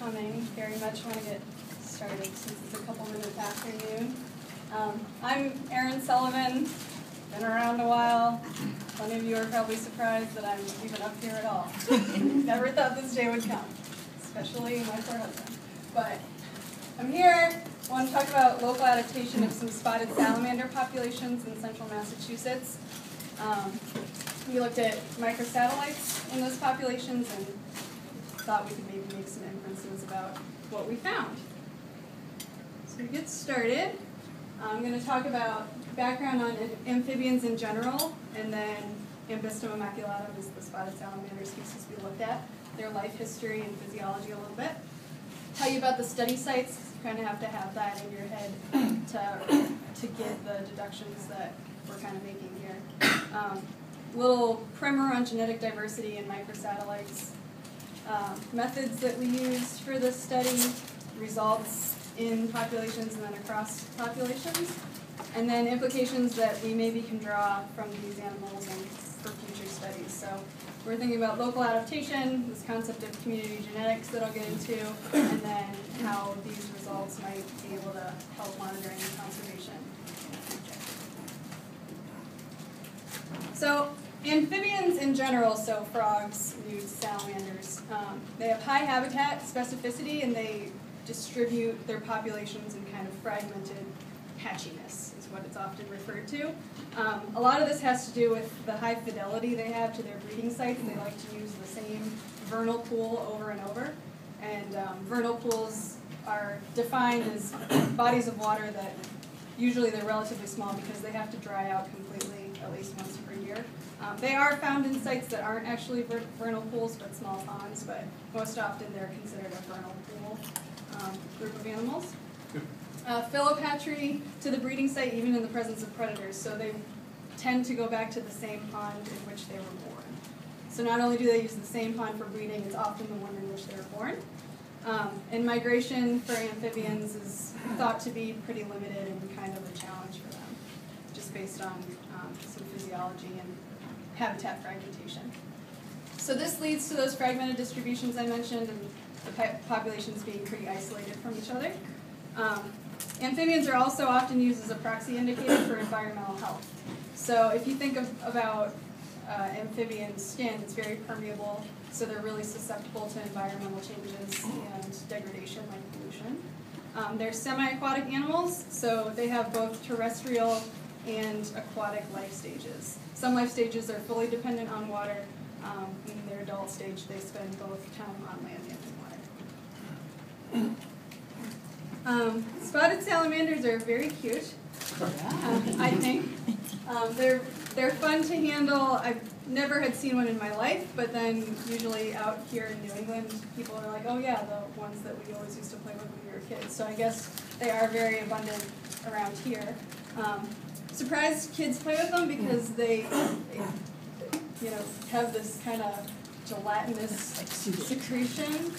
coming. Very much want to get started since it's a couple minutes after noon. I'm Erin Sullivan. Been around a while. Plenty of you are probably surprised that I'm even up here at all. Never thought this day would come, especially my poor husband. But I'm here. I want to talk about local adaptation of some spotted salamander populations in central Massachusetts. We looked at microsatellites in those populations and thought we could maybe make some inferences about what we found. So to get started, I'm going to talk about background on amphibians in general, and then Ambystum immaculatum is the spotted salamander species we looked at, their life history and physiology a little bit. Tell you about the study sites. You kind of have to have that in your head to get the deductions that we're kind of making here. Little primer on genetic diversity in microsatellites. Methods that we used for this study, results in populations and then across populations, and then implications that we maybe can draw from these animals and for future studies. So we're thinking about local adaptation, this concept of community genetics that I'll get into, and then how these results might be able to help monitoring and conservation in the future. So amphibians in general, so frogs, newts, salamanders, they have high habitat specificity and they distribute their populations in kind of fragmented patchiness is what it's often referred to. A lot of this has to do with the high fidelity they have to their breeding sites. They like to use the same vernal pool over and over. And vernal pools are defined as bodies of water that usually they're relatively small because they have to dry out completely at least once per year. They are found in sites that aren't actually vernal pools but small ponds, but most often they're considered a vernal pool group of animals. Philopatry to the breeding site even in the presence of predators, so they tend to go back to the same pond in which they were born. So not only do they use the same pond for breeding, it's often the one in which they were born. And migration for amphibians is thought to be pretty limited and kind of a challenge for them, just based on some physiology and habitat fragmentation. So this leads to those fragmented distributions I mentioned and the populations being pretty isolated from each other. Amphibians are also often used as a proxy indicator for environmental health. So if you think about amphibian skin, it's very permeable, so they're really susceptible to environmental changes and degradation like pollution. They're semi-aquatic animals, so they have both terrestrial and aquatic life stages. Some life stages are fully dependent on water. In their adult stage, they spend both time on land and in water. Spotted salamanders are very cute, I think. They're fun to handle. I've never had seen one in my life, but then usually out here in New England, people are like, oh yeah, the ones that we always used to play with when we were kids. So I guess they are very abundant around here. Surprised kids play with them because they have this kind of gelatinous secretion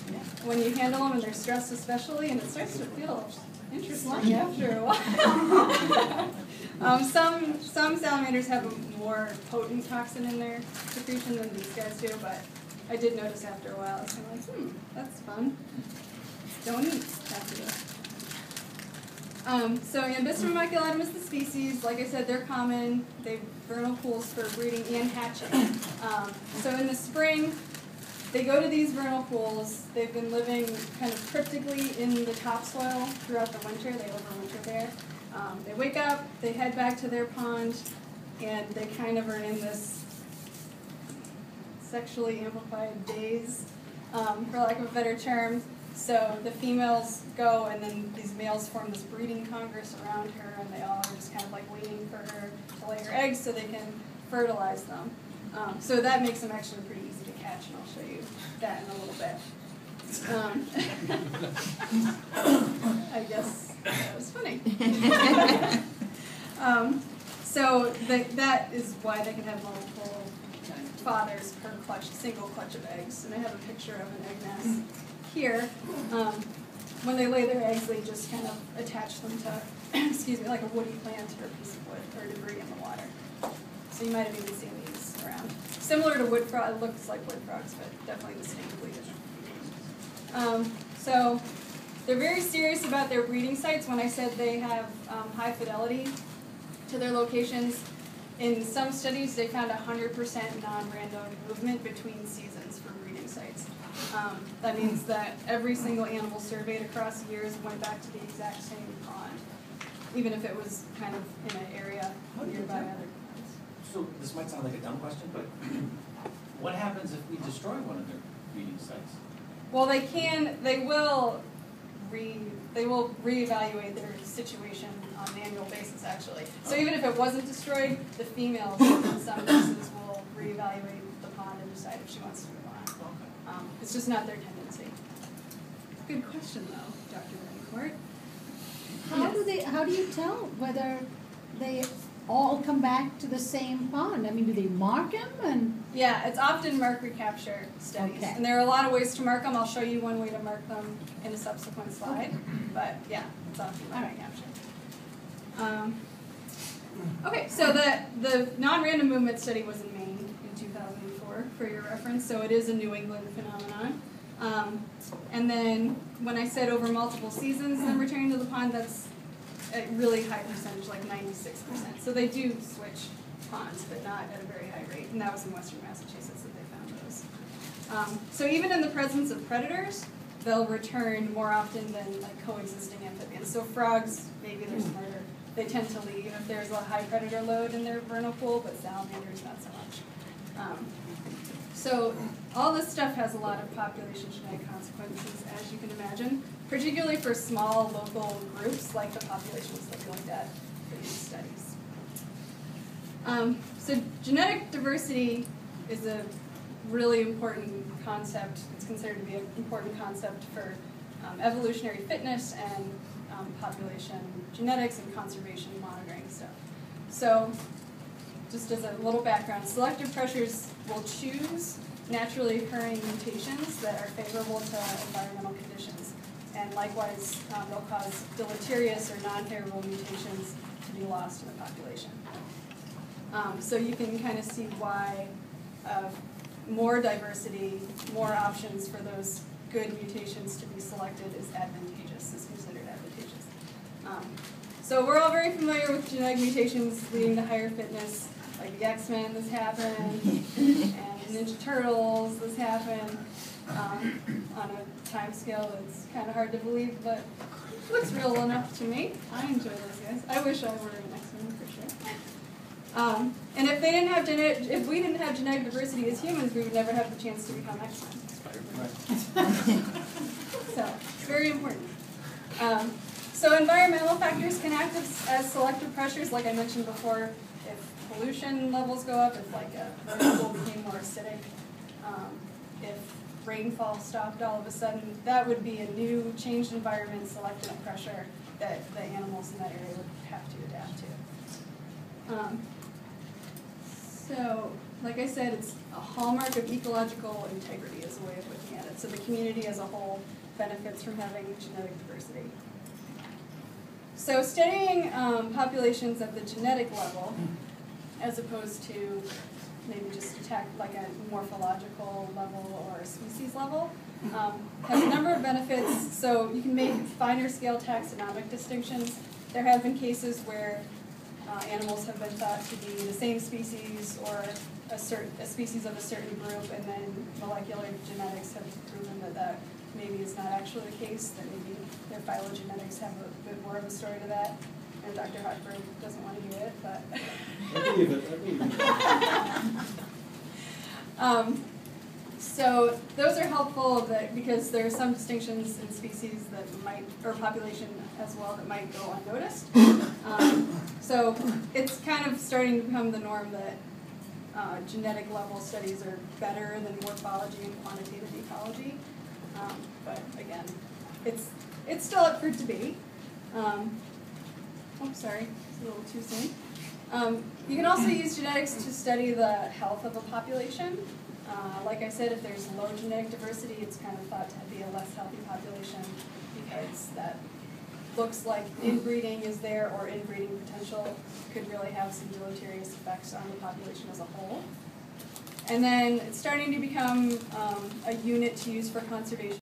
when you handle them and they're stressed especially, and it starts to feel interesting after a while. Some salamanders have a more potent toxin in their secretion than these guys do, but I did notice after a while, I was kind of like, that's fun. Don't eat after this. So Ambystum immaculatum is the species. Like I said, they're common. They have vernal pools for breeding and hatching. So in the spring, they go to these vernal pools. They've been living kind of cryptically in the topsoil throughout the winter. They overwinter there. They wake up, they head back to their pond, and they kind of are in this sexually amplified daze, for lack of a better term. So the females go, and then these males form this breeding congress around her, and they all are just kind of like waiting for her to lay her eggs so they can fertilize them. So that makes them actually pretty easy to catch, and I'll show you that in a little bit. I guess that was funny. So that is why they can have multiple fathers per single clutch of eggs. And I have a picture of an egg mass here. When they lay their eggs, they just kind of attach them to, excuse me, like a woody plant or a piece of wood or debris in the water. So you might have even seen these around. Similar to wood frog, it looks like wood frogs, but definitely distinctly different. So they're very serious about their breeding sites. When I said they have high fidelity to their locations, in some studies they found 100% non-random movement between seasons for breeding sites. That means that every single animal surveyed across years went back to the exact same pond, even if it was kind of in an area nearby other ponds. So this might sound like a dumb question, but what happens if we destroy one of their breeding sites? Well, they will reevaluate their situation on an annual basis, actually. So even if it wasn't destroyed, the females in some cases will reevaluate the pond and decide if she wants to move on. It's just not their tendency. Good question, though, Dr. Rencourt. How do you tell whether they all come back to the same pond? I mean, do they mark them? And yeah, it's often mark recapture studies. Okay. And there are a lot of ways to mark them. I'll show you one way to mark them in a subsequent slide. But yeah, it's often mark recapture. Okay, so the non-random movement study was in Maine in 2004, for your reference. So it is a New England phenomenon. And then when I said over multiple seasons them returning to the pond, that's a really high percentage, like 96%. So they do switch ponds, but not at a very high rate. And that was in Western Massachusetts that they found those. So even in the presence of predators, they'll return more often than like coexisting amphibians. So frogs, maybe there's murder. They tend to leave if there's a high predator load in their vernal pool, but salamanders not so much. So all this stuff has a lot of population genetic consequences, as you can imagine, particularly for small local groups like the populations that we looked at for these studies. So genetic diversity is a really important concept. It's considered to be an important concept for evolutionary fitness and population genetics and conservation monitoring stuff. So just as a little background, selective pressures will choose naturally occurring mutations that are favorable to environmental conditions. And likewise, they'll cause deleterious or non-favorable mutations to be lost in the population. So you can kind of see why more diversity, more options for those good mutations to be selected is advantageous, is considered advantageous. So we're all very familiar with genetic mutations leading to higher fitness, like the X-Men, this happened, and Ninja Turtles, this happened, on a time scale that's kind of hard to believe, but looks real enough to me. I enjoy those guys. I wish I were an X-Men for sure. And if we didn't have genetic diversity as humans, we would never have the chance to become X-Men. So it's very important. So environmental factors can act as selective pressures, like I mentioned before. If pollution levels go up, if like a pool became more acidic, if rainfall stopped all of a sudden, that would be a new changed environment selective pressure that the animals in that area would have to adapt to. So, like I said, it's a hallmark of ecological integrity is a way of looking at it. So the community as a whole benefits from having genetic diversity. So studying populations at the genetic level, as opposed to maybe just like a morphological level or a species level, has a number of benefits. So you can make finer scale taxonomic distinctions. There have been cases where animals have been thought to be the same species or a species of a certain group, and then molecular genetics have proven that maybe is not actually the case, that maybe their phylogenetics have a bit more of a story to that. And Dr. Hochberg doesn't want to hear it, but... I believe it. So those are helpful because there are some distinctions in species that might, or population as well, that might go unnoticed. So it's kind of starting to become the norm that genetic level studies are better than morphology and quantitative ecology. But again, it's still up for debate. Oh, sorry, it's a little too soon. You can also use genetics to study the health of a population. Like I said, if there's low genetic diversity, it's kind of thought to be a less healthy population because that looks like inbreeding is there, or inbreeding potential could really have some deleterious effects on the population as a whole. And then it's starting to become a unit to use for conservation.